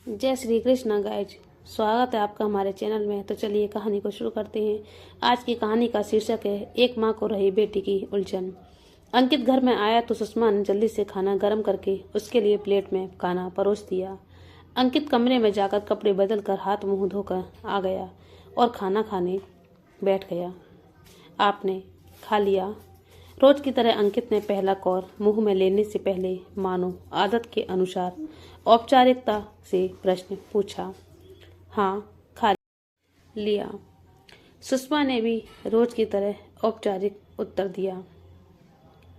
जय श्री कृष्ण गाइज। स्वागत है आपका हमारे चैनल में। तो चलिए कहानी को शुरू करते हैं। आज की कहानी का शीर्षक है एक माँ को रही बेटी की उलझन। अंकित घर में आया तो सुषमा ने जल्दी से खाना गर्म करके उसके लिए प्लेट में खाना परोस दिया। अंकित कमरे में जाकर कपड़े बदल कर हाथ मुंह धोकर आ गया और खाना खाने बैठ गया। आपने खा लिया? रोज की तरह अंकित ने पहला कौर मुंह में लेने से पहले मानो आदत के अनुसार औपचारिकता से प्रश्न पूछा। हाँ, खा लिया। सुषमा ने भी रोज की तरह औपचारिक उत्तर दिया।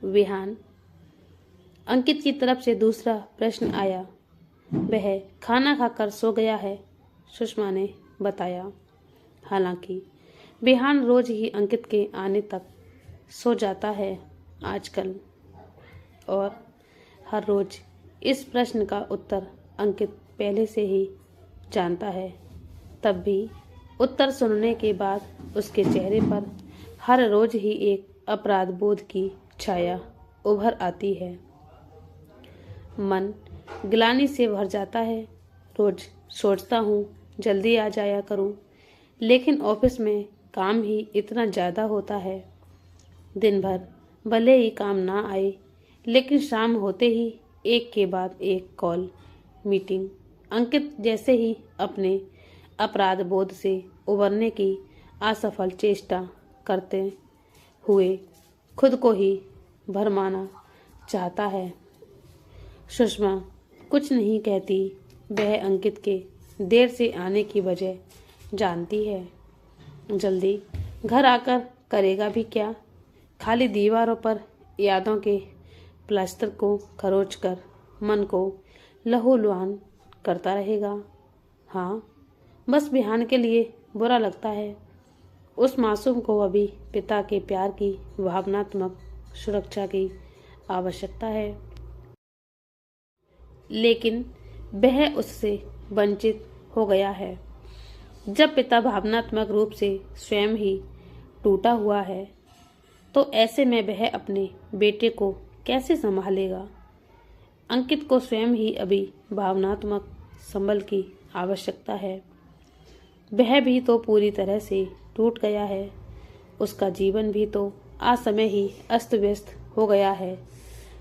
विहान? अंकित की तरफ से दूसरा प्रश्न आया। वह खाना खाकर सो गया है, सुषमा ने बताया। हालांकि विहान रोज ही अंकित के आने तक सो जाता है आजकल, और हर रोज इस प्रश्न का उत्तर अंकित पहले से ही जानता है। तब भी उत्तर सुनने के बाद उसके चेहरे पर हर रोज ही एक अपराध बोध की छाया उभर आती है। मन ग्लानि से भर जाता है। रोज सोचता हूँ जल्दी आ जाया करूँ, लेकिन ऑफिस में काम ही इतना ज़्यादा होता है। दिन भर भले ही काम ना आए, लेकिन शाम होते ही एक के बाद एक कॉल, मीटिंग। अंकित जैसे ही अपने अपराध बोध से उबरने की असफल चेष्टा करते हुए खुद को ही भरमाना चाहता है। सुषमा कुछ नहीं कहती। वह अंकित के देर से आने की वजह जानती है। जल्दी घर आकर करेगा भी क्या? खाली दीवारों पर यादों के प्लास्टर को खरोच कर मन को लहूलुहान करता रहेगा। हाँ, बस विहान के लिए बुरा लगता है। उस मासूम को अभी पिता के प्यार की भावनात्मक सुरक्षा की आवश्यकता है, लेकिन वह उससे वंचित हो गया है। जब पिता भावनात्मक रूप से स्वयं ही टूटा हुआ है, तो ऐसे में वह अपने बेटे को कैसे संभालेगा? अंकित को स्वयं ही अभी भावनात्मक संबल की आवश्यकता है। वह भी तो पूरी तरह से टूट गया है। उसका जीवन भी तो असमय ही अस्त व्यस्त हो गया है।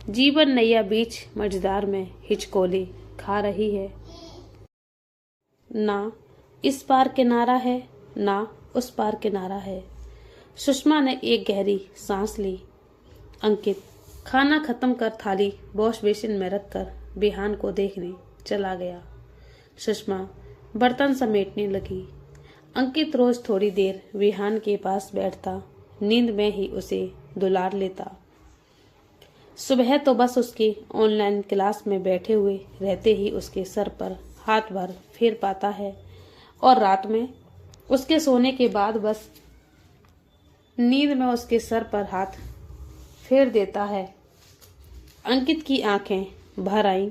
जीवन नैया बीच मझधार में हिचकोले खा रही है। ना इस पार किनारा है, ना उस पार किनारा है। सुषमा ने एक गहरी सांस ली। अंकित खाना खत्म कर थाली वॉश बेसिन में रखकर विहान को देखने चला गया। सुषमा बर्तन समेटने लगी। अंकित रोज थोड़ी देर विहान के पास बैठता, नींद में ही उसे दुलार लेता। सुबह तो बस उसके ऑनलाइन क्लास में बैठे हुए रहते ही उसके सर पर हाथ भर फेर पाता है, और रात में उसके सोने के बाद बस नींद में उसके सर पर हाथ फेर देता है। अंकित की आंखें भर आईं,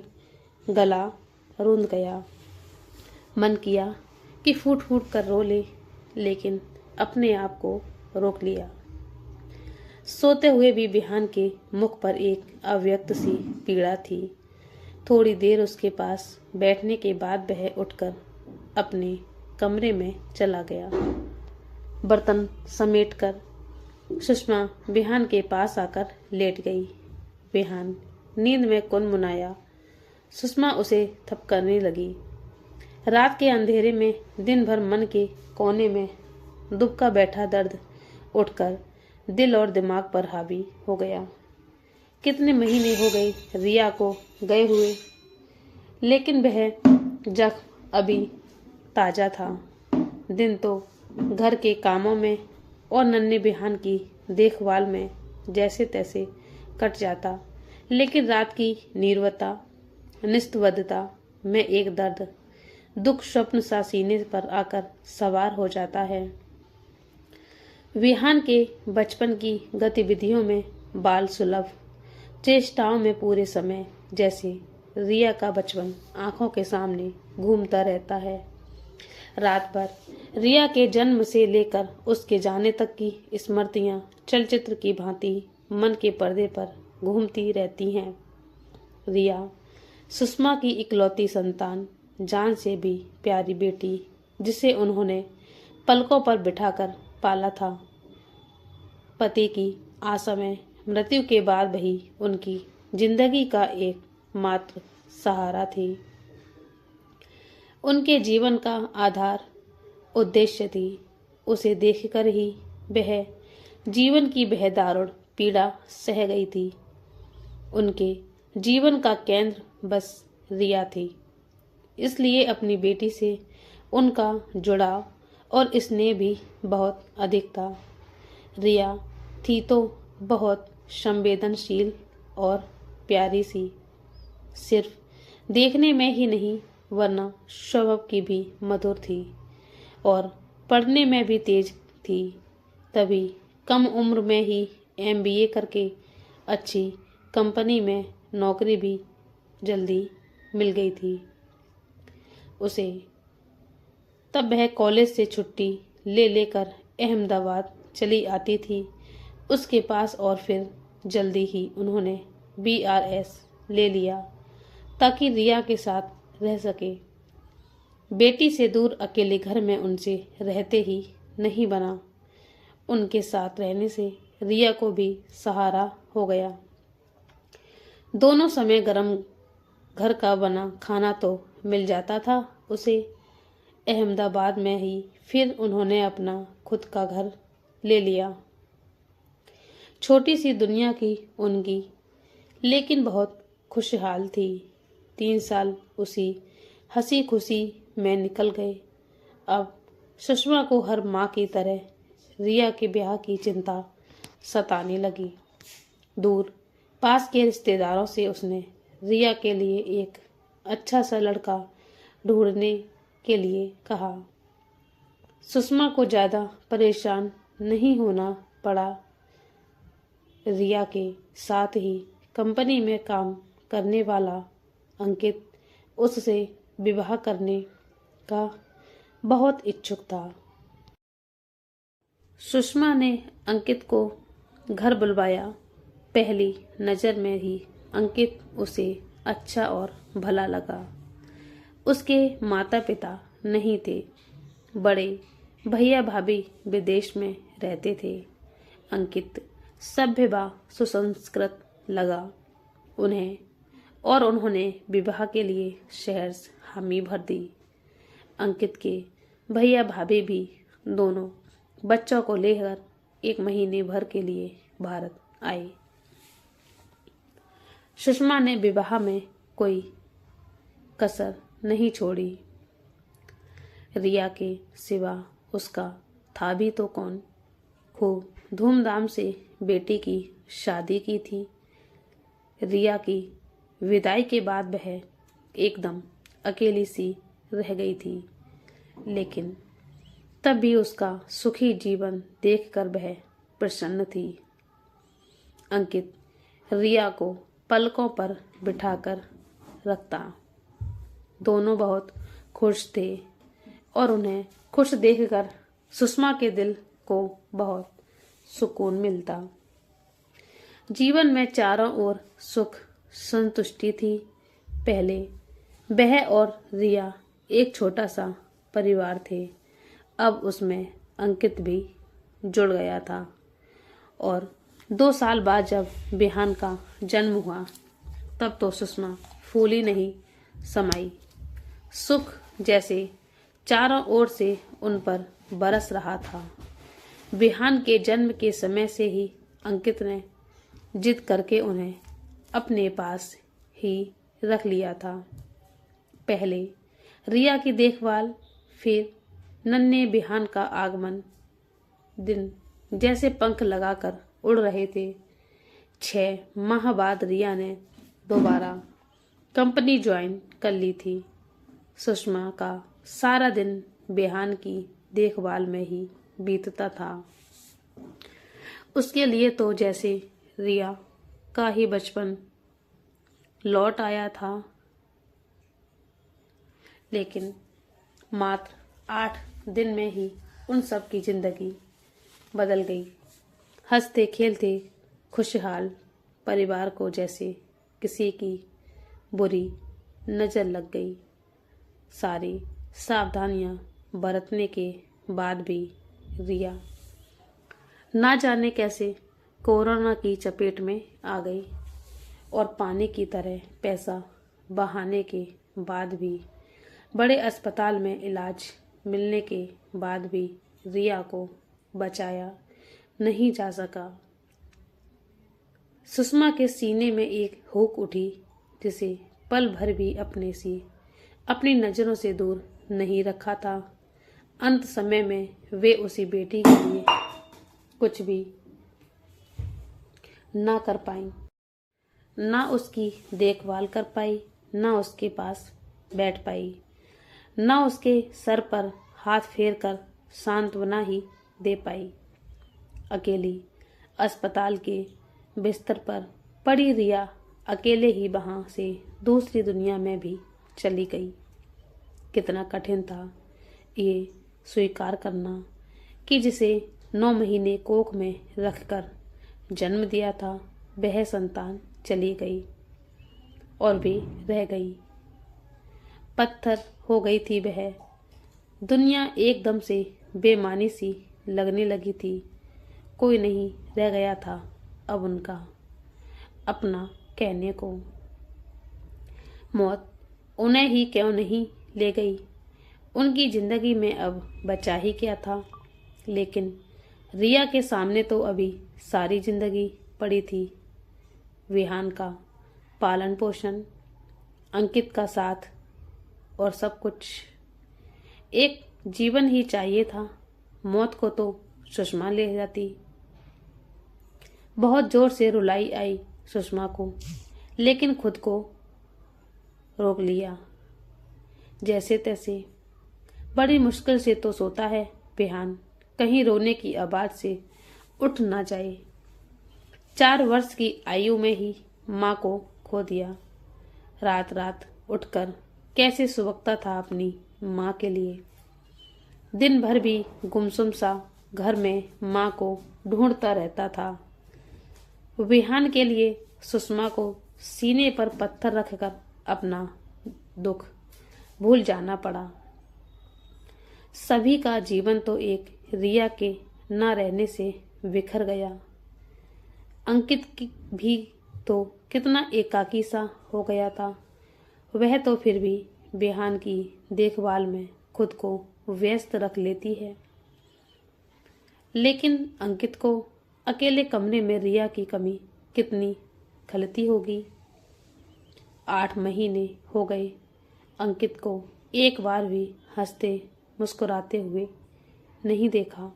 गला रूंध गया। मन किया कि फूट फूट कर रो ले, लेकिन अपने आप को रोक लिया। सोते हुए भी विहान के मुख पर एक अव्यक्त सी पीड़ा थी। थोड़ी देर उसके पास बैठने के बाद वह उठकर अपने कमरे में चला गया। बर्तन समेटकर सुषमा विहान के पास आकर लेट गई। विहान नींद में कुनमुनाया। सुषमा उसे थपकने लगी। रात के अंधेरे में दिन भर मन के कोने में दुबका बैठा दर्द उठकर दिल और दिमाग पर हावी हो गया। कितने महीने हो गए रिया को गए हुए, लेकिन वह जख्म अभी ताजा था। दिन तो घर के कामों में और नन्हे विहान की देखभाल में जैसे तैसे कट जाता, लेकिन रात की नीरवता निस्तब्धता में एक दर्द दुख स्वप्न सा सीने पर आकर सवार हो जाता है। विहान के बचपन की गतिविधियों में बाल सुलभ चेष्टाओं में पूरे समय जैसे रिया का बचपन आंखों के सामने घूमता रहता है। रात भर रिया के जन्म से लेकर उसके जाने तक की स्मृतियां चलचित्र की भांति मन के पर्दे पर घूमती रहती हैं। रिया सुषमा की इकलौती संतान, जान से भी प्यारी बेटी, जिसे उन्होंने पलकों पर बिठाकर पाला था। पति की असमय मृत्यु के बाद वही उनकी जिंदगी का एक मात्र सहारा थी। उनके जीवन का आधार उद्देश्य थी। उसे देखकर ही वह जीवन की वह दारुण पीड़ा सह गई थी। उनके जीवन का केंद्र बस रिया थी। इसलिए अपनी बेटी से उनका जुड़ाव और स्नेह भी बहुत अधिक था। रिया थी तो बहुत संवेदनशील और प्यारी सी, सिर्फ देखने में ही नहीं वरना स्वभाव की भी मधुर थी और पढ़ने में भी तेज थी। तभी कम उम्र में ही MBA करके अच्छी कंपनी में नौकरी भी जल्दी मिल गई थी उसे। तब वह कॉलेज से छुट्टी ले लेकर अहमदाबाद चली आती थी उसके पास और फिर जल्दी ही उन्होंने BRS ले लिया ताकि रिया के साथ रह सके। बेटी से दूर अकेले घर में उनसे रहते ही नहीं बना, उनके साथ रहने से रिया को भी सहारा हो गया। दोनों समय गरम घर का बना खाना तो मिल जाता था उसे। अहमदाबाद में ही फिर उन्होंने अपना खुद का घर ले लिया। छोटी सी दुनिया की उनकी, लेकिन बहुत खुशहाल थी। 3 साल उसी हंसी खुशी में निकल गए। अब सुषमा को हर माँ की तरह रिया के ब्याह की चिंता सताने लगी। दूर पास के रिश्तेदारों से उसने रिया के लिए एक अच्छा सा लड़का ढूंढने के लिए कहा। सुषमा को ज़्यादा परेशान नहीं होना पड़ा। रिया के साथ ही कंपनी में काम करने वाला अंकित उससे विवाह करने का बहुत इच्छुक था। सुषमा ने अंकित को घर बुलवाया। पहली नज़र में ही अंकित उसे अच्छा और भला लगा। उसके माता पिता नहीं थे, बड़े भैया भाभी विदेश में रहते थे। अंकित सभ्य व सुसंस्कृत लगा उन्हें और उन्होंने विवाह के लिए शहर हामी भर दी। अंकित के भैया भाभी भी दोनों बच्चों को लेकर 1 महीने भर के लिए भारत आए। सुषमा ने विवाह में कोई कसर नहीं छोड़ी। रिया के सिवा उसका था भी तो कौन। खूब धूमधाम से बेटी की शादी की थी। रिया की विदाई के बाद वह एकदम अकेली सी रह गई थी, लेकिन तब भी उसका सुखी जीवन देखकर वह प्रसन्न थी। अंकित रिया को पलकों पर बिठाकर रखता। दोनों बहुत खुश थे और उन्हें खुश देखकर सुषमा के दिल को बहुत सुकून मिलता। जीवन में चारों ओर सुख संतुष्टि थी। पहले वह और रिया एक छोटा सा परिवार थे, अब उसमें अंकित भी जुड़ गया था। और 2 साल बाद जब बिहान का जन्म हुआ तब तो सुषमा फूली नहीं समाई। सुख जैसे चारों ओर से उन पर बरस रहा था। बिहान के जन्म के समय से ही अंकित ने जिद करके उन्हें अपने पास ही रख लिया था। पहले रिया की देखभाल, फिर नन्हे बिहान का आगमन। दिन जैसे पंख लगाकर उड़ रहे थे। 6 माह बाद रिया ने दोबारा कंपनी ज्वाइन कर ली थी। सुषमा का सारा दिन बिहान की देखभाल में ही बीतता था। उसके लिए तो जैसे रिया का ही बचपन लौट आया था। लेकिन मात्र 8 दिन में ही उन सब की जिंदगी बदल गई। हंसते खेलते खुशहाल परिवार को जैसे किसी की बुरी नजर लग गई। सारी सावधानियां बरतने के बाद भी रिया ना जाने कैसे कोरोना की चपेट में आ गई और पानी की तरह पैसा बहाने के बाद भी बड़े अस्पताल में इलाज मिलने के बाद भी रिया को बचाया नहीं जा सका। सुषमा के सीने में एक हुक उठी जिसे पल भर भी अपनी नजरों से दूर नहीं रखा था। अंत समय में वे उसी बेटी के लिए कुछ भी ना कर पाई, ना उसकी देखभाल कर पाई, ना उसके पास बैठ पाई, ना उसके सर पर हाथ फेर कर सांत्वना ही दे पाई। अकेली अस्पताल के बिस्तर पर पड़ी रिया अकेले ही वहां से दूसरी दुनिया में भी चली गई। कितना कठिन था ये स्वीकार करना कि जिसे 9 महीने कोख में रखकर जन्म दिया था वह संतान चली गई और भी रह गई। पत्थर हो गई थी वह दुनिया, एकदम से बेमानी सी लगने लगी थी। कोई नहीं रह गया था अब उनका अपना कहने को। मौत उन्हें ही क्यों नहीं ले गई, उनकी जिंदगी में अब बचा ही क्या था। लेकिन रिया के सामने तो अभी सारी जिंदगी पड़ी थी। विहान का पालन पोषण, अंकित का साथ और सब कुछ। एक जीवन ही चाहिए था। मौत को तो सुषमा ले जाती। बहुत जोर से रुलाई आई सुषमा को, लेकिन खुद को रोक लिया। जैसे तैसे बड़ी मुश्किल से तो सोता है विहान, कहीं रोने की आवाज से उठ ना जाए। 4 वर्ष की आयु में ही माँ को खो दिया। रात रात उठकर कैसे सुबकता था अपनी माँ के लिए। दिन भर भी गुमसुम सा घर में माँ को ढूंढता रहता था। विहान के लिए सुषमा को सीने पर पत्थर रखकर अपना दुख भूल जाना पड़ा। सभी का जीवन तो एक रिया के न रहने से बिखर गया। अंकित भी तो कितना एकाकी सा हो गया था। वह तो फिर भी विहान की देखभाल में खुद को व्यस्त रख लेती है, लेकिन अंकित को अकेले कमरे में रिया की कमी कितनी खलती होगी। 8 महीने हो गए अंकित को एक बार भी हंसते मुस्कुराते हुए नहीं देखा।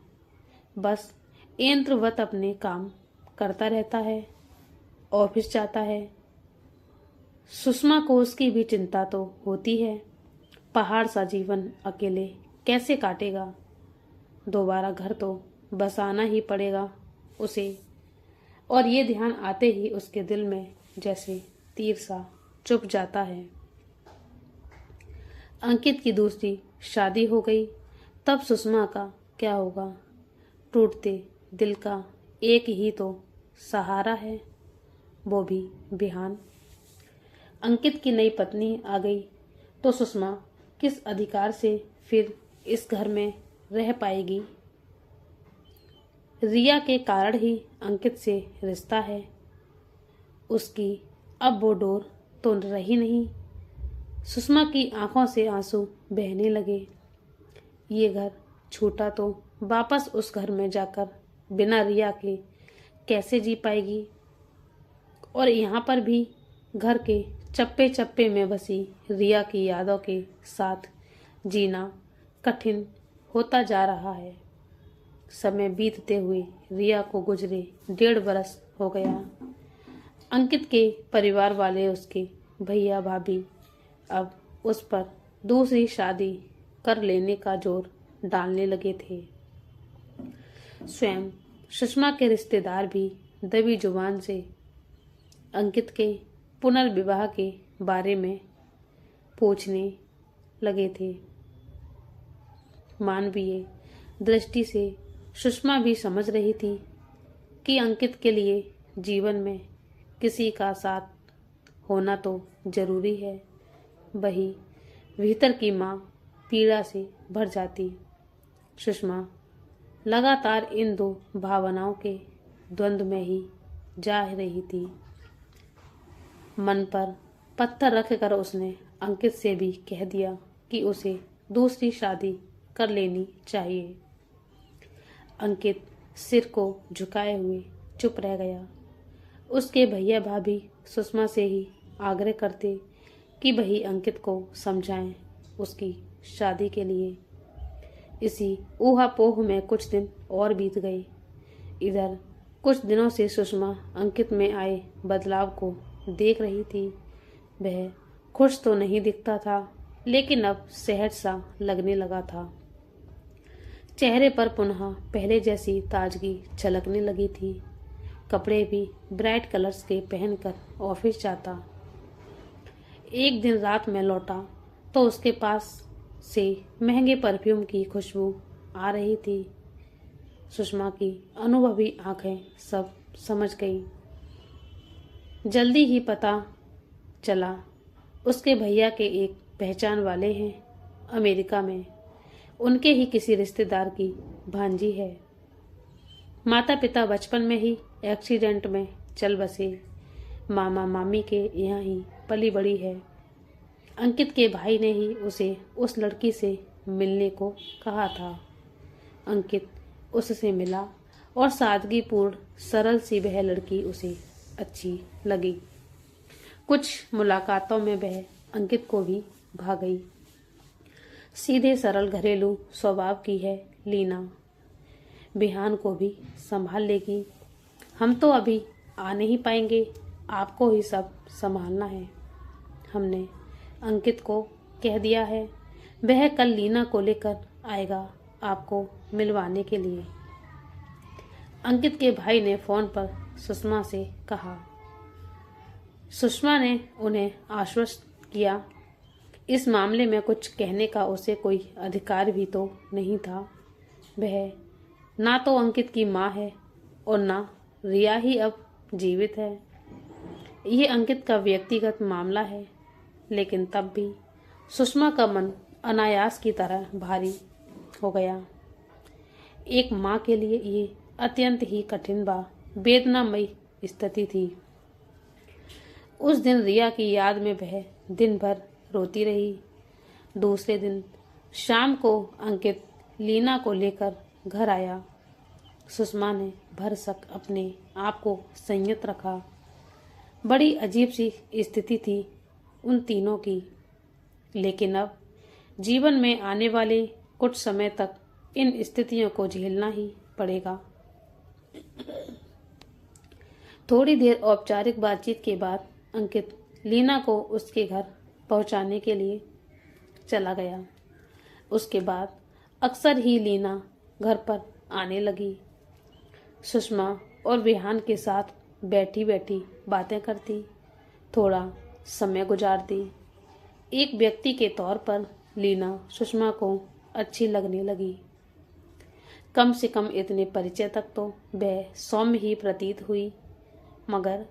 बस यंत्रवत अपने काम करता रहता है, ऑफिस जाता है। सुषमा को उसकी भी चिंता तो होती है। पहाड़ सा जीवन अकेले कैसे काटेगा। दोबारा घर तो बसाना ही पड़ेगा उसे। और ये ध्यान आते ही उसके दिल में जैसे तीर सा चुभ जाता है। अंकित की दूसरी शादी हो गई, तब सुषमा का क्या होगा। टूटते दिल का एक ही तो सहारा है, वो भी विहान। अंकित की नई पत्नी आ गई तो सुषमा किस अधिकार से फिर इस घर में रह पाएगी। रिया के कारण ही अंकित से रिश्ता है। उसकी अब वो डोर तो रही नहीं। सुषमा की आंखों से आंसू बहने लगे। ये घर छूटा तो वापस उस घर में जाकर बिना रिया के कैसे जी पाएगी। और यहाँ पर भी घर के चप्पे चप्पे में बसी रिया की यादों के साथ जीना कठिन होता जा रहा है। समय बीतते हुए रिया को गुजरे 1.5 बरस हो गया। अंकित के परिवार वाले, उसके भैया भाभी अब उस पर दूसरी शादी कर लेने का जोर डालने लगे थे। स्वयं सुषमा के रिश्तेदार भी दबी जुबान से अंकित के पुनर्विवाह के बारे में पूछने लगे थे। मानवीय दृष्टि से सुषमा भी समझ रही थी कि अंकित के लिए जीवन में किसी का साथ होना तो जरूरी है। वही भीतर की माँ पीड़ा से भर जाती। सुषमा लगातार इन दो भावनाओं के द्वंद्व में ही जा रही थी। मन पर पत्थर रखकर उसने अंकित से भी कह दिया कि उसे दूसरी शादी कर लेनी चाहिए। अंकित सिर को झुकाए हुए चुप रह गया। उसके भैया भाभी सुषमा से ही आग्रह करते कि वही अंकित को समझाएं उसकी शादी के लिए। इसी ऊहापोह में कुछ दिन और बीत गए। इधर कुछ दिनों से सुषमा अंकित में आए बदलाव को देख रही थी। वह खुश तो नहीं दिखता था, लेकिन अब सहज सा लगने लगा था। चेहरे पर पुनः पहले जैसी ताजगी झलकने लगी थी। कपड़े भी ब्राइट कलर्स के पहनकर ऑफिस जाता। एक दिन रात में लौटा तो उसके पास से महंगे परफ्यूम की खुशबू आ रही थी। सुषमा की अनुभवी आंखें सब समझ गई। जल्दी ही पता चला उसके भैया के एक पहचान वाले हैं अमेरिका में। उनके ही किसी रिश्तेदार की भांजी है। माता पिता बचपन में ही एक्सीडेंट में चल बसे। मामा मामी के यहाँ ही पली बड़ी है। अंकित के भाई ने ही उसे उस लड़की से मिलने को कहा था। अंकित उससे मिला और सादगीपूर्ण सरल सी वह लड़की उसे अच्छी लगी। कुछ मुलाकातों में वह अंकित को भी भा गई। सीधे सरल घरेलू स्वभाव की है लीना। बिहान को भी संभाल लेगी। हम तो अभी आ नहीं पाएंगे, आपको ही सब संभालना है। हमने अंकित को कह दिया है, वह कल लीना को लेकर आएगा आपको मिलवाने के लिए। अंकित के भाई ने फोन पर सुषमा से कहा। सुषमा ने उन्हें आश्वस्त किया इस मामले में कुछ कहने का उसे कोई अधिकार भी तो नहीं था। वह ना तो अंकित की माँ है और ना रिया ही अब जीवित है। ये अंकित का व्यक्तिगत मामला है, लेकिन तब भी सुषमा का मन अनायास की तरह भारी हो गया। एक माँ के लिए ये अत्यंत ही कठिन व वेदनामयी स्थिति थी। उस दिन रिया की याद में वह दिन भर रोती रही। दूसरे दिन शाम को अंकित लीना को लेकर घर आया। सुषमा ने भरसक अपने आप को संयत रखा। बड़ी अजीब सी स्थिति थी उन तीनों की, लेकिन अब जीवन में आने वाले कुछ समय तक इन स्थितियों को झेलना ही पड़ेगा। थोड़ी देर औपचारिक बातचीत के बाद अंकित लीना को उसके घर पहुंचाने के लिए चला गया। उसके बाद अक्सर ही लीना घर पर आने लगी। सुषमा और विहान के साथ बैठी बैठी बातें करती, थोड़ा समय गुजारती। एक व्यक्ति के तौर पर लीना सुषमा को अच्छी लगने लगी। कम से कम इतने परिचय तक तो वह सौम्य ही प्रतीत हुई, मगर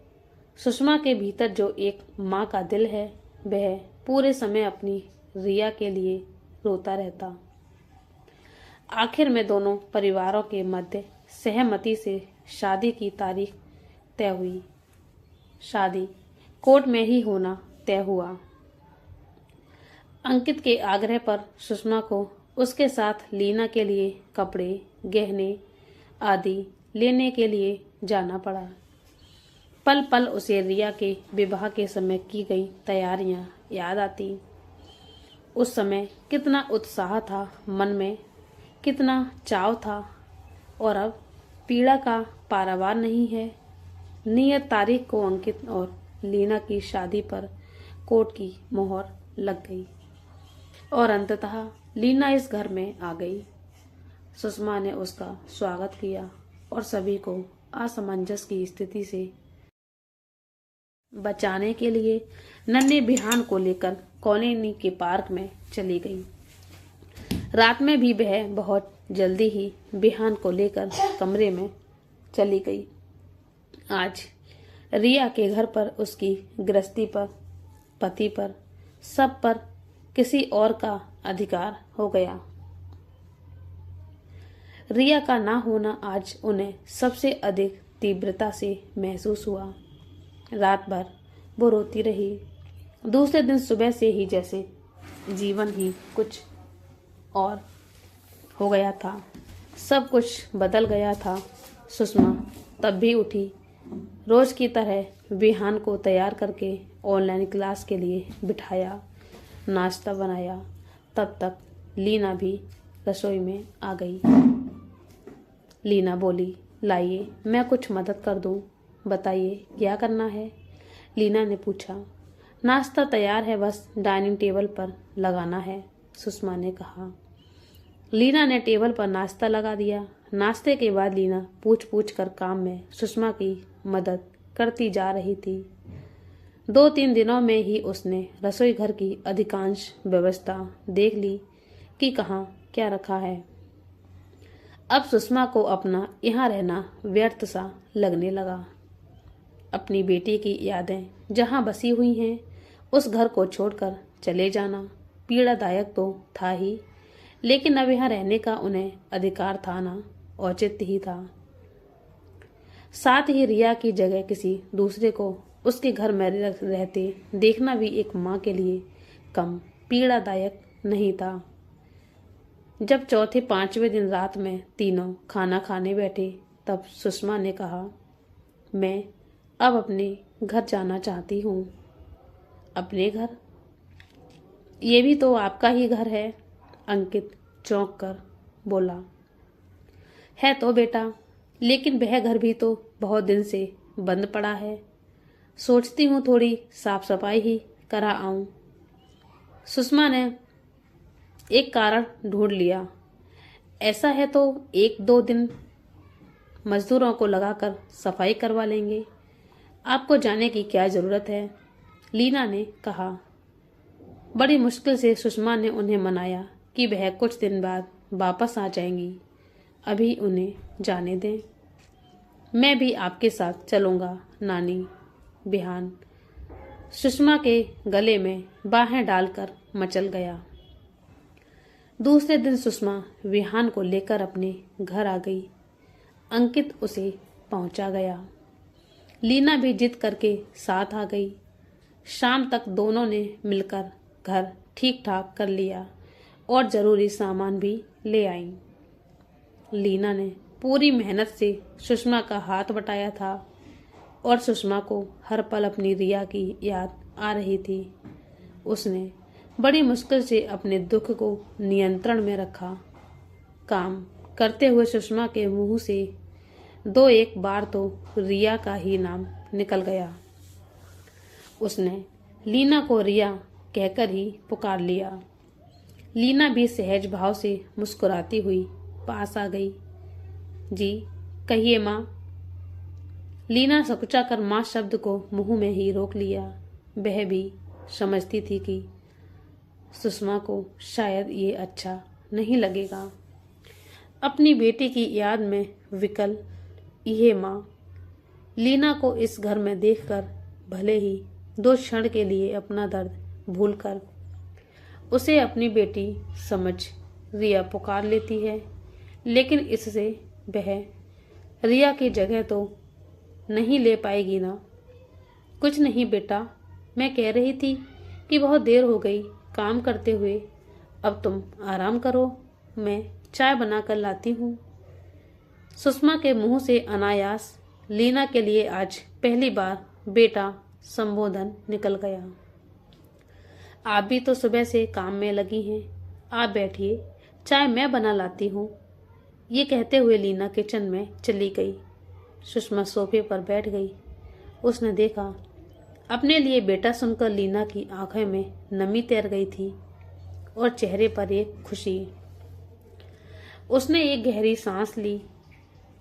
सुषमा के भीतर जो एक माँ का दिल है वह पूरे समय अपनी रिया के लिए रोता रहता। आखिर में दोनों परिवारों के मध्य सहमति से शादी की तारीख तय हुई। शादी कोर्ट में ही होना तय हुआ। अंकित के आग्रह पर सुषमा को उसके साथ लीना के लिए कपड़े, गहने आदि लेने के लिए जाना पड़ा। पल पल उसे रिया के विवाह के समय की गई तैयारियां याद आती। उस समय कितना उत्साह था मन में, कितना चाव था, और अब पीड़ा का पारावार नहीं है। नियत तारीख को अंकित और लीना की शादी पर कोर्ट की मोहर लग गई और अंततः लीना इस घर में आ गई। सुषमा ने उसका स्वागत किया और सभी को असमंजस की स्थिति से बचाने के लिए नन्हे बिहान को लेकर कॉलोनी के पार्क में चली गई। रात में भी वह बहुत जल्दी ही बिहान को लेकर कमरे में चली गई। आज रिया के घर पर, उसकी गृहस्थी पर, पति पर, सब पर किसी और का अधिकार हो गया। रिया का ना होना आज उन्हें सबसे अधिक तीव्रता से महसूस हुआ। रात भर वो रोती रही। दूसरे दिन सुबह से ही जैसे जीवन ही कुछ और हो गया था, सब कुछ बदल गया था। सुषमा तब भी उठी। रोज की तरह विहान को तैयार करके ऑनलाइन क्लास के लिए बिठाया, नाश्ता बनाया। तब तक लीना भी रसोई में आ गई। लीना बोली, लाइए मैं कुछ मदद कर दूं, बताइए क्या करना है? लीना ने पूछा। नाश्ता तैयार है, बस डाइनिंग टेबल पर लगाना है, सुषमा ने कहा। लीना ने टेबल पर नाश्ता लगा दिया। नाश्ते के बाद लीना पूछ पूछ कर काम में सुषमा की मदद करती जा रही थी। 2-3 दिनों में ही उसने रसोई घर की अधिकांश व्यवस्था देख ली कि कहाँ क्या रखा है। अब सुषमा को अपना यहाँ रहना व्यर्थ सा लगने लगा। अपनी बेटी की यादें जहाँ बसी हुई हैं, उस घर को छोड़कर चले जाना पीड़ादायक तो था ही, लेकिन अब यहाँ रहने का उन्हें अधिकार था ना, औचित्य ही था। साथ ही रिया की जगह किसी दूसरे को उसके घर में रहते देखना भी एक माँ के लिए कम पीड़ादायक नहीं था। जब चौथे 5वें दिन रात में तीनों खाना खाने बैठे, तब सुषमा ने कहा, मैं अब अपने घर जाना चाहती हूँ। अपने घर? ये भी तो आपका ही घर है, अंकित चौंक कर बोला। है तो बेटा, लेकिन वह घर भी तो बहुत दिन से बंद पड़ा है। सोचती हूँ थोड़ी साफ सफाई ही करा आऊं। सुषमा ने एक कारण ढूंढ लिया। ऐसा है तो 1-2 दिन मजदूरों को लगाकर सफाई करवा लेंगे, आपको जाने की क्या जरूरत है, लीना ने कहा। बड़ी मुश्किल से सुषमा ने उन्हें मनाया कि वह कुछ दिन बाद वापस आ जाएंगी, अभी उन्हें जाने दें। मैं भी आपके साथ चलूंगा नानी। विहान सुषमा के गले में बाहें डालकर मचल गया। दूसरे दिन सुषमा विहान को लेकर अपने घर आ गई। अंकित उसे पहुंचा गया। लीना भी जिद करके साथ आ गई। शाम तक दोनों ने मिलकर घर ठीक ठाक कर लिया और जरूरी सामान भी ले आईं। लीना ने पूरी मेहनत से सुषमा का हाथ बटाया था और सुषमा को हर पल अपनी रिया की याद आ रही थी। उसने बड़ी मुश्किल से अपने दुख को नियंत्रण में रखा। काम करते हुए सुषमा के मुंह से 2-1 बार तो रिया का ही नाम निकल गया। उसने लीना को रिया कहकर ही पुकार लिया। लीना भी सहज भाव से मुस्कुराती हुई पास आ गई। जी कहिए माँ। लीना सकुचा कर माँ शब्द को मुंह में ही रोक लिया। वह भी समझती थी कि सुषमा को शायद ये अच्छा नहीं लगेगा। अपनी बेटी की याद में विकल ये माँ लीना को इस घर में देखकर भले ही 2 क्षण के लिए अपना दर्द भूलकर उसे अपनी बेटी समझ रिया पुकार लेती है, लेकिन इससे वह रिया की जगह तो नहीं ले पाएगी ना। कुछ नहीं बेटा, मैं कह रही थी कि बहुत देर हो गई काम करते हुए, अब तुम आराम करो, मैं चाय बनाकर लाती हूँ। सुषमा के मुंह से अनायास लीना के लिए आज पहली बार बेटा संबोधन निकल गया। आप भी तो सुबह से काम में लगी हैं, आप बैठिए, चाय मैं बना लाती हूँ। ये कहते हुए लीना किचन में चली गई। सुषमा सोफे पर बैठ गई। उसने देखा अपने लिए बेटा सुनकर लीना की आंखों में नमी तैर गई थी और चेहरे पर एक खुशी। उसने एक गहरी सांस ली।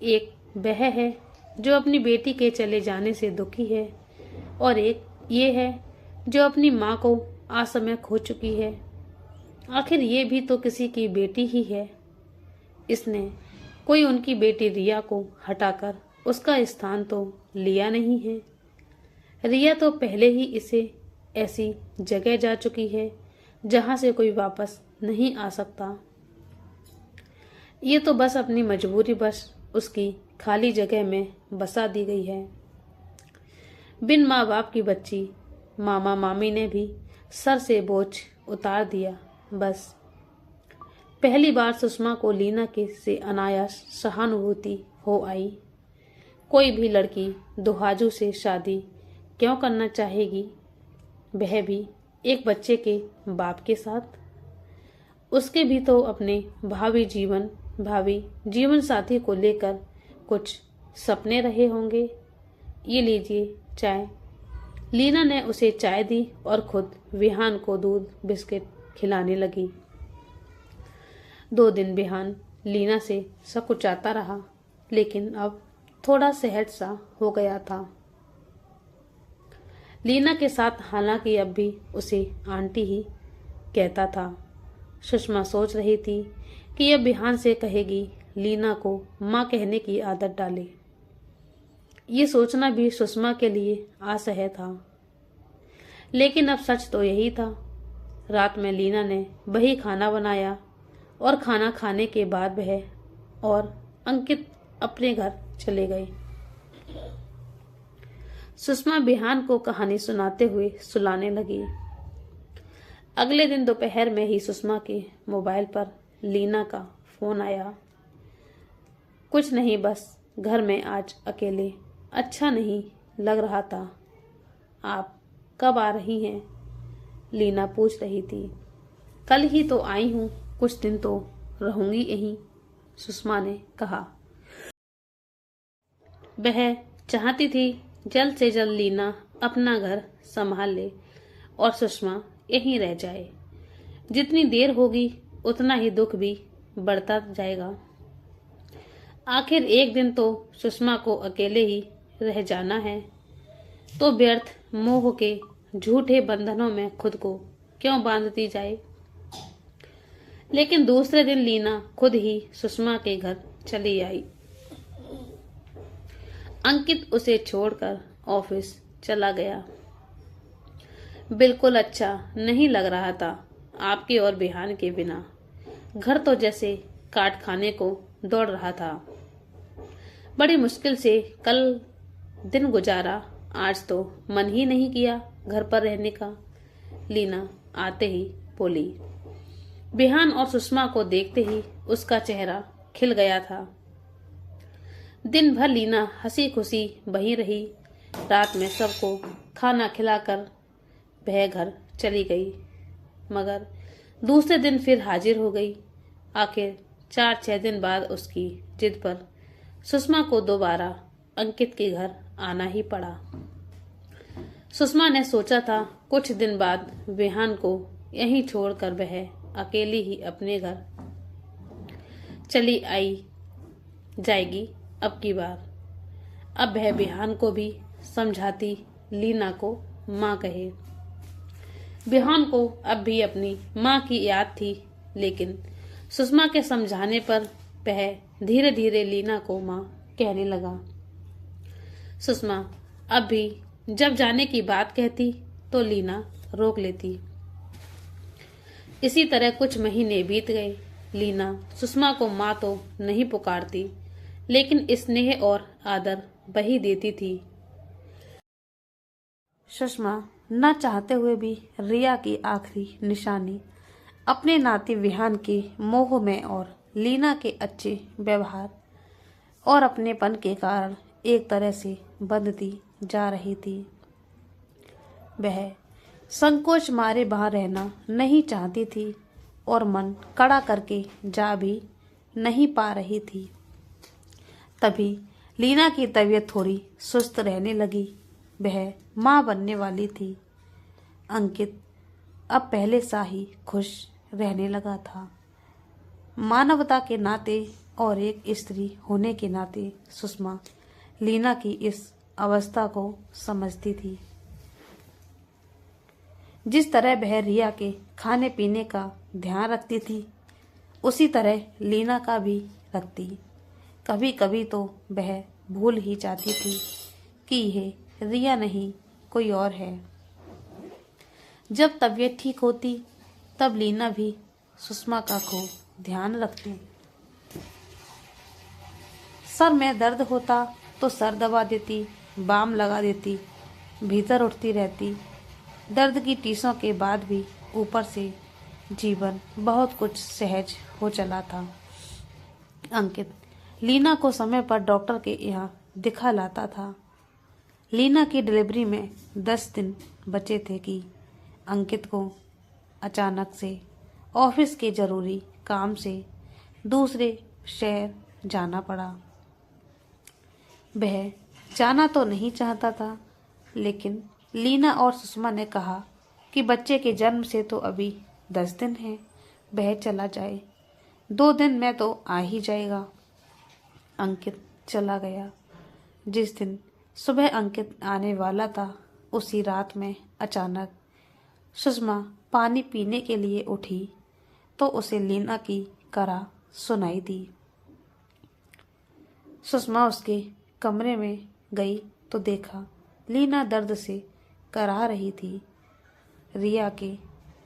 एक वह है जो अपनी बेटी के चले जाने से दुखी है और एक ये है जो अपनी माँ को असमय खो चुकी है। आखिर ये भी तो किसी की बेटी ही है। इसने कोई उनकी बेटी रिया को हटाकर उसका स्थान तो लिया नहीं है। रिया तो पहले ही इसे ऐसी जगह जा चुकी है जहां से कोई वापस नहीं आ सकता। ये तो बस अपनी मजबूरी बस उसकी खाली जगह में बसा दी गई है। बिन माँ बाप की बच्ची मामा मामी ने भी सर से बोझ उतार दिया। बस पहली बार सुषमा को लीना के से अनायास सहानुभूति हो आई। कोई भी लड़की दुहाजू से शादी क्यों करना चाहेगी, वह भी एक बच्चे के बाप के साथ। उसके भी तो अपने भावी जीवन साथी को लेकर कुछ सपने रहे होंगे। ये लीजिए चाय। लीना ने उसे चाय दी और खुद विहान को दूध बिस्किट खिलाने लगी। 2 दिन विहान लीना से सकुचाता रहा, लेकिन अब थोड़ा सहज सा हो गया था। लीना के साथ हालांकि अब भी उसे आंटी ही कहता था। सुषमा सोच रही थी कि अब विहान से कहेगी लीना को माँ कहने की आदत डाले। ये सोचना भी सुषमा के लिए असह्य था, लेकिन अब सच तो यही था। रात में लीना ने वही खाना बनाया और खाना खाने के बाद वह और अंकित अपने घर चले गए। सुषमा विहान को कहानी सुनाते हुए सुलाने लगी। अगले दिन दोपहर में ही सुषमा के मोबाइल पर लीना का फोन आया। कुछ नहीं, बस घर में आज अकेले अच्छा नहीं लग रहा था। आप कब आ रही हैं? लीना पूछ रही थी। कल ही तो आई हूँ, कुछ दिन तो रहूंगी यहीं, सुषमा ने कहा। वह चाहती थी जल्द से जल्द लीना अपना घर संभाल ले और सुषमा यहीं रह जाए। जितनी देर होगी उतना ही दुख भी बढ़ता जाएगा। आखिर एक दिन तो सुषमा को अकेले ही रह जाना है, तो व्यर्थ मोह के झूठे बंधनों में खुद को क्यों बांधती जाए। लेकिन दूसरे दिन लीना खुद ही सुषमा के घर चली आई। अंकित उसे छोड़कर ऑफिस चला गया। बिल्कुल अच्छा नहीं लग रहा था आपके और विहान के बिना। घर तो जैसे काट खाने को दौड़ रहा था। बड़ी मुश्किल से कल दिन गुजारा, आज तो मन ही नहीं किया घर पर रहने का, लीना आते ही बोली। विहान और सुषमा को देखते ही उसका चेहरा खिल गया था। दिन भर लीना हंसी खुशी वहीं रही। रात में सबको खाना खिलाकर वह घर चली गई, मगर दूसरे दिन फिर हाजिर हो गई। आखिर 4-6 दिन बाद उसकी जिद पर सुषमा को दोबारा अंकित के घर आना ही पड़ा। सुषमा ने सोचा था कुछ दिन बाद विहान को यहीं छोड़कर वह अकेली ही अपने घर चली आई जाएगी अब की बार। अब वह विहान को भी समझाती लीना को माँ कहे। विहान को अब भी अपनी माँ की याद थी, लेकिन सुषमा के समझाने पर वह धीरे धीरे लीना को माँ कहने लगा। सुषमा अब भी जब जाने की बात कहती तो लीना रोक लेती। इसी तरह कुछ महीने बीत गए। लीना सुषमा को माँ तो नहीं पुकारती, लेकिन स्नेह और आदर वही देती थी। सुषमा न चाहते हुए भी रिया की आखिरी निशानी अपने नाती विहान के मोह में और लीना के अच्छे व्यवहार और अपनेपन के कारण एक तरह से बंधती जा रही थी। वह संकोच मारे बाहर रहना नहीं चाहती थी और मन कड़ा करके जा भी नहीं पा रही थी। तभी लीना की तबीयत थोड़ी सुस्त रहने लगी। वह माँ बनने वाली थी। अंकित अब पहले सा ही खुश रहने लगा था। मानवता के नाते और एक स्त्री होने के नाते सुषमा लीना की इस अवस्था को समझती थी। जिस तरह वह रिया के खाने पीने का ध्यान रखती थी, उसी तरह लीना का भी रखती। कभी कभी तो वह भूल ही जाती थी कि यह रिया नहीं कोई और है। जब तबीयत ठीक होती तब लीना भी सुषमा का खूब ध्यान रखती। सर में दर्द होता तो सर दबा देती, बाम लगा देती, भीतर उठती रहती। दर्द की टीसों के बाद भी ऊपर से जीवन बहुत कुछ सहज हो चला था। अंकित लीना को समय पर डॉक्टर के यहाँ दिखा लाता था। लीना की डिलीवरी में 10 दिन बचे थे कि अंकित को अचानक से ऑफिस के जरूरी काम से दूसरे शहर जाना पड़ा। वह जाना तो नहीं चाहता था, लेकिन लीना और सुषमा ने कहा कि बच्चे के जन्म से तो अभी 10 दिन हैं, वह चला जाए, 2 दिन में तो आ ही जाएगा। अंकित चला गया। जिस दिन सुबह अंकित आने वाला था, उसी रात में अचानक सुषमा पानी पीने के लिए उठी तो उसे लीना की कराह सुनाई दी। सुषमा उसके कमरे में गई तो देखा लीना दर्द से कराह रही थी। रिया के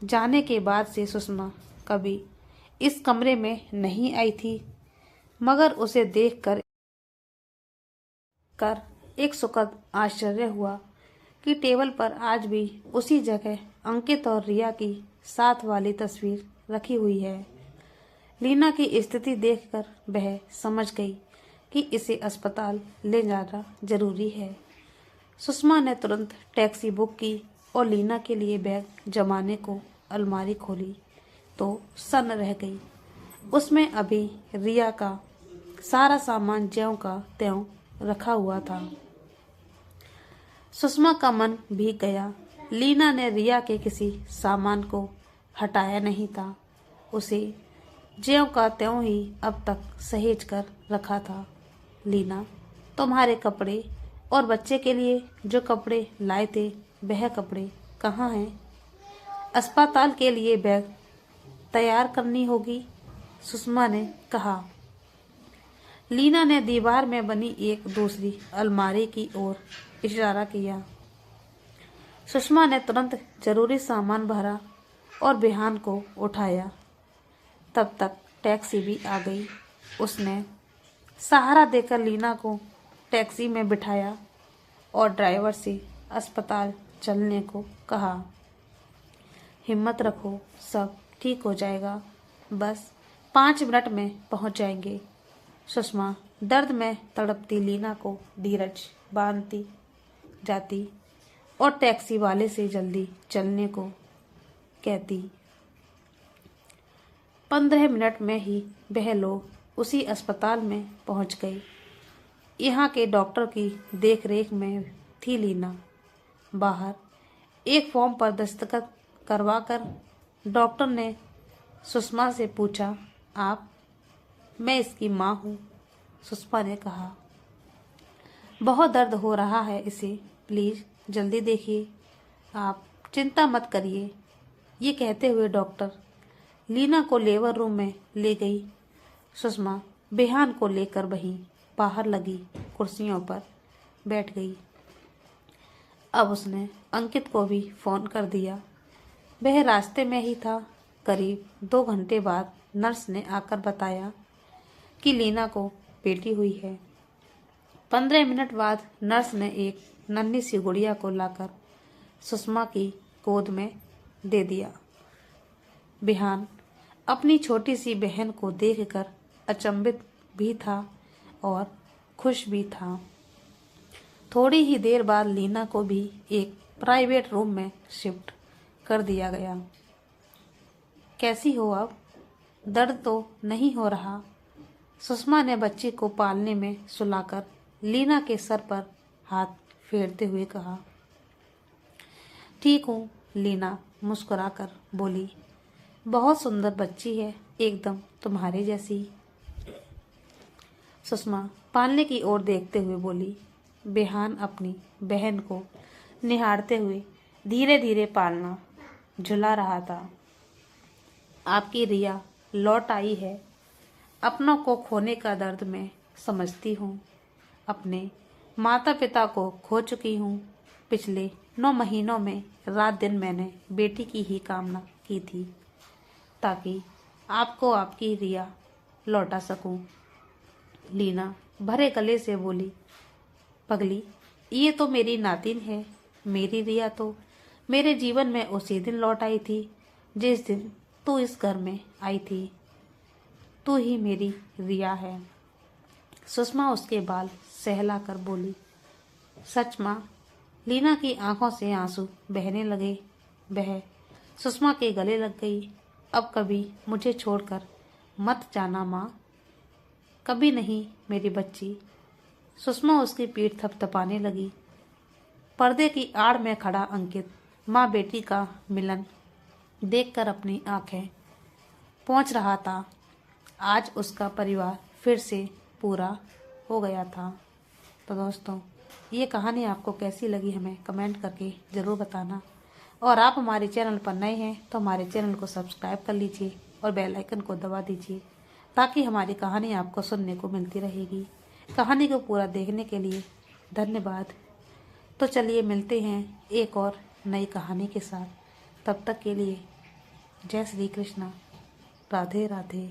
जाने के बाद से सुषमा कभी इस कमरे में नहीं आई थी, मगर उसे देखकर एक सुखद आश्चर्य हुआ कि टेबल पर आज भी उसी जगह अंकित और रिया की साथ वाली तस्वीर रखी हुई है। लीना की स्थिति देखकर वह समझ गई कि इसे अस्पताल ले जाना जरूरी है। सुषमा ने तुरंत टैक्सी बुक की और लीना के लिए बैग जमाने को अलमारी खोली तो सन्न रह गई। उसमें अभी रिया का सारा सामान ज्यों का त्यों रखा हुआ था। सुषमा का मन भीग गया। लीना ने रिया के किसी सामान को हटाया नहीं था, उसे ज्यों का त्यों ही अब तक सहेज कर रखा था। लीना, तुम्हारे कपड़े और बच्चे के लिए जो कपड़े लाए थे वह कपड़े कहाँ हैं? अस्पताल के लिए बैग तैयार करनी होगी, सुषमा ने कहा। लीना ने दीवार में बनी एक दूसरी अलमारी की ओर इशारा किया। सुषमा ने तुरंत जरूरी सामान भरा और बिहान को उठाया। तब तक टैक्सी भी आ गई। उसने सहारा देकर लीना को टैक्सी में बिठाया और ड्राइवर से अस्पताल चलने को कहा। हिम्मत रखो, सब ठीक हो जाएगा, बस 5 मिनट में पहुंच जाएंगे। सुषमा दर्द में तड़पती लीना को धीरज बांधती जाती और टैक्सी वाले से जल्दी चलने को कहती। 15 मिनट में ही वह लोग उसी अस्पताल में पहुंच गए। यहाँ के डॉक्टर की देखरेख में थी लीना। बाहर एक फॉर्म पर दस्तखत करवाकर डॉक्टर ने सुषमा से पूछा, आप? मैं इसकी माँ हूँ, सुषमा ने कहा। बहुत दर्द हो रहा है इसे, प्लीज जल्दी देखिए, आप चिंता मत करिए। ये कहते हुए डॉक्टर लीना को लेबर रूम में ले गई। सुषमा बिहान को लेकर वहीं बाहर लगी कुर्सियों पर बैठ गई। अब उसने अंकित को भी फोन कर दिया। वह रास्ते में ही था। करीब 2 घंटे बाद नर्स ने आकर बताया कि लीना को पेटी हुई है। 15 मिनट बाद नर्स ने एक नन्ही सी गुड़िया को लाकर सुषमा की गोद में दे दिया। बिहान अपनी छोटी सी बहन को देखकर अचंभित भी था और खुश भी था। थोड़ी ही देर बाद लीना को भी एक प्राइवेट रूम में शिफ्ट कर दिया गया। कैसी हो अब? दर्द तो नहीं हो रहा? सुषमा ने बच्ची को पालने में सुलाकर लीना के सर पर हाथ फेरते हुए कहा। ठीक हूँ, लीना मुस्कुराकर बोली। बहुत सुंदर बच्ची है, एकदम तुम्हारे जैसी। सुषमा पालने की ओर देखते हुए बोली। बिहान अपनी बहन को निहारते हुए धीरे धीरे पालना झुला रहा था। आपकी रिया लौट आई है। अपनों को खोने का दर्द मैं समझती हूँ। अपने माता पिता को खो चुकी हूँ। पिछले 9 महीनों में रात दिन मैंने बेटी की ही कामना की थी। ताकि आपको आपकी रिया लौटा सकूं। लीना भरे गले से बोली, पगली, ये तो मेरी नातिन है। मेरी रिया तो मेरे जीवन में उसी दिन लौट आई थी जिस दिन तू इस घर में आई थी। तू ही मेरी रिया है। सुषमा उसके बाल सहला कर बोली, सच माँ? लीना की आंखों से आंसू बहने लगे। वह सुषमा के गले लग गई। अब कभी मुझे छोड़कर मत जाना माँ। कभी नहीं मेरी बच्ची। सुषमा उसकी पीठ थपथपाने लगी। पर्दे की आड़ में खड़ा अंकित माँ बेटी का मिलन देखकर अपनी आंखें पोंछ रहा था। आज उसका परिवार फिर से पूरा हो गया था। तो दोस्तों, ये कहानी आपको कैसी लगी हमें कमेंट करके ज़रूर बताना। और आप हमारे चैनल पर नए हैं तो हमारे चैनल को सब्सक्राइब कर लीजिए और बेल आइकन को दबा दीजिए ताकि हमारी कहानी आपको सुनने को मिलती रहेगी। कहानी को पूरा देखने के लिए धन्यवाद। तो चलिए मिलते हैं एक और नई कहानी के साथ। तब तक के लिए जय श्री कृष्णा, राधे राधे।